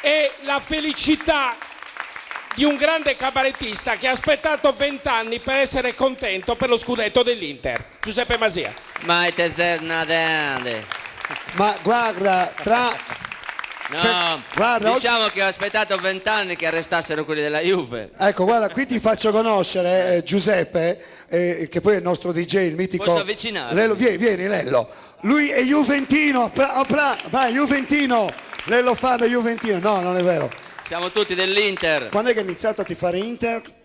è la felicità di un grande cabarettista che ha aspettato 20 anni per essere contento per lo scudetto dell'Inter, Giuseppe Masia. Mai te sei nadante. Ma guarda, No, guarda, diciamo che ho aspettato 20 anni che arrestassero quelli della Juve. ecco, guarda, qui ti faccio conoscere Giuseppe, che poi è il nostro DJ, il mitico. Posso avvicinare? Lello, vieni Lello. Lui è juventino, vai Juventino. Lello fa da Juventino. No, non è vero. Siamo tutti dell'Inter. Quando è che hai iniziato a tifare Inter?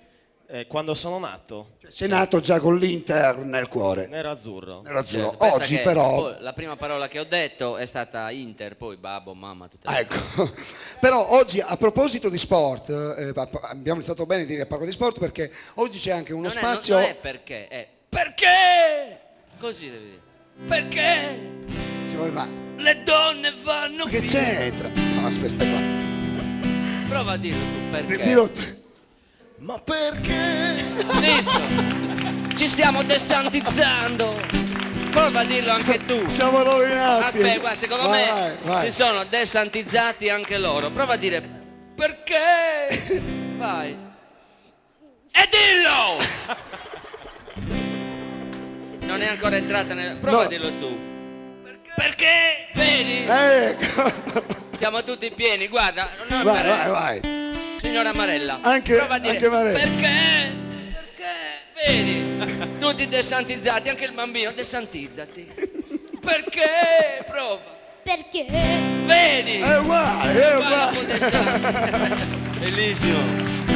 Quando sono nato, Sei nato già con l'Inter nel cuore. nero-azzurro. Nerazzurro. Certo, pensa Oggi che però. poi la prima parola che ho detto è stata Inter, poi babbo, mamma, tutte le Ecco, però oggi a proposito di sport, abbiamo iniziato bene a dire parlo di sport perché oggi c'è anche uno spazio. Non è perché, è perché! Così devi dire. Perché Sì, ma le donne fanno che figli. c'entra? No, aspetta qua. Prova a dirlo tu, perché? Dillo te. Ma perché? Visto? Ci stiamo desantizzando. Prova a dirlo anche tu. Siamo rovinati. Aspetta, guarda, secondo me vai. si sono desantizzati anche loro. Prova a dire perché? Vai. E dillo! Non è ancora entrata nel... Prova No. a dirlo tu. Perché? Vedi? Ecco. Siamo tutti pieni, guarda. Non per- Vai. Signora Marella. Anche- Prova a dire anche Marella. perché? Vedi? Tutti desantizzati, anche il bambino, desantizzati. Perché? Prova. Perché? Vedi? È uguale, è Guarda, uguale. può desantire. Bellissimo.